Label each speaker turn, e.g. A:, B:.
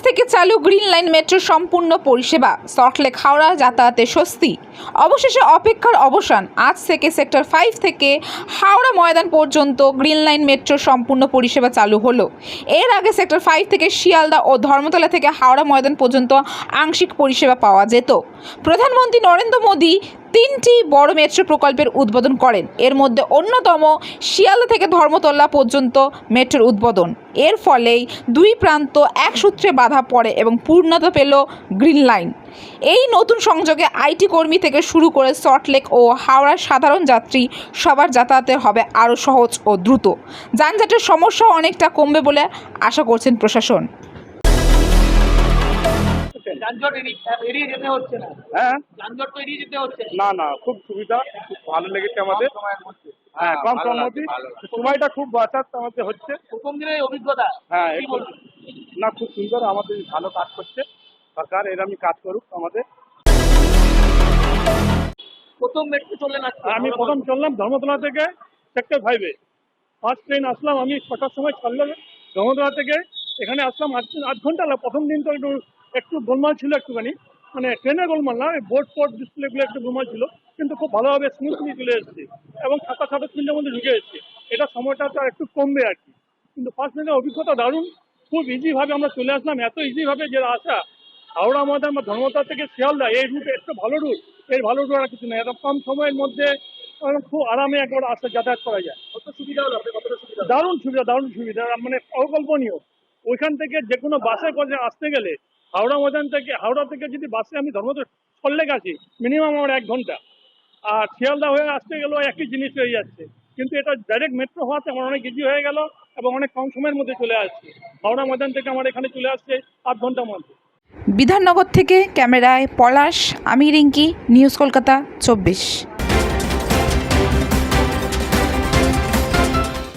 A: থেকে চালু green line metro সম্পূর্ণ পরিষেবা, সল্টলেক হাওড়া যাতায়াতে স্বস্তি। অবশেষে অপেক্ষার অবসান। আজ থেকে সেক্টর 5 থেকে হাওড়া ময়দান পর্যন্ত গ্রিন লাইন মেট্রো সম্পূর্ণ পরিষেবা চালু হলো। এর আগে সেক্টর 5 থেকে শিয়ালদা ও ধর্মতলা থেকে হাওড়া ময়দান পর্যন্ত আংশিক পরিষেবা পাওয়া যেত। প্রধানমন্ত্রী নরেন্দ্র মোদী 3টি বড় মেট্রো প্রকল্পের উদ্বোধন করেন। এর মধ্যে অন্যতম শিয়ালদা থেকে ধর্মতলা পর্যন্ত মেট্রোর উদ্বোধন। এর ফলেই দুই প্রান্ত এক সূত্রে বাধা পড়ে এবং পূর্ণতা পেল গ্রিন লাইন। এই নতুন সংযোগে আইটি কর্মী থেকে শুরু করে সল্টলেক ও হাওড়ার সাধারণ যাত্রী সবার যাতায়াতের হবে আরও সহজ ও দ্রুত। যানজটের সমস্যাও অনেকটা কমবে বলে আশা করছেন প্রশাসন।
B: যানজট এড়িয়ে যেতে হচ্ছে না।
C: হ্যাঁ,
B: যানজট তো এড়িয়ে যেতে হচ্ছে
C: না খুব সুবিধা, খুব ভালো লেগেছে আমাদের। হ্যাঁ, কম সময়ের মধ্যে সময়টা খুব বাঁচাতে আমাদের হচ্ছে।
B: প্রথম দিনের অভিজ্ঞতা।
C: হ্যাঁ,
B: কি বলবেন?
C: না খুব সুন্দর, আমাদের ভালো কাজ করছে সরকার, এরকমই কাজ করুক আমাদের।
B: প্রথম মেট্রো চললেন আজকে?
C: আমি প্রথম চললাম ধর্মতলা থেকে সেক্টর 5-এ। ফার্স্ট ট্রেন আসলাম আমি 6টার সময়, ছাড়লাম ধর্মতলা থেকে। এখানে আসলাম 8 ঘন্টা। প্রথম দিন তো একটু গোলমাল ছিল, একটুখানি মানে ট্রেনে গোলমাল না, বোর্ড ডিসপ্লেগুলো একটু গোলমাল ছিল, কিন্তু খুব ভালোভাবে স্মুথলি চলে এসেছে এবং 7:30 মিনিটের মধ্যে ঢুকে এসেছে। এটা সময়টা তো একটু কমবে আর কি, কিন্তু ফার্স্ট দিনের অভিজ্ঞতা দারুণ। খুব ইজিভাবে আমরা চলে আসলাম, এত ইজিভাবে যে আসা হাওড়া ময়দান বা ধর্মতলা থেকে শিয়ালদা, এই রুট একটু ভালো রুট। এর ভালো রুট আর কিছু নেই, এত কম সময়ের মধ্যে খুব আরামে একবার আসা যাতায়াত করা যায়।
B: কত সুবিধা হলো? আপনি কতটা সুবিধা?
C: দারুণ সুবিধা, মানে অকল্পনীয়। ওইখান থেকে যে কোনো বাসে করে আসতে গেলে হাওড়া থেকে যদি বাসে আমি ধর্মতলা সল্টলেক আসি, মিনিমাম আমার 1 ঘন্টা। আর শিয়ালদা হয়ে আসতে গেলেও একই জিনিস হয়ে যাচ্ছে, কিন্তু এটা ডাইরেক্ট মেট্রো হওয়াতে আমার অনেক ইজি হয়ে গেল এবং অনেক কম সময়ের মধ্যে চলে আসছে। হাওড়া ময়দান থেকে আমার এখানে চলে আসছে 8 ঘন্টার মধ্যে।
A: বিধাননগর থেকে ক্যামেরায় পলাশ, আমি রিঙ্কি, নিউজ কলকাতা 24।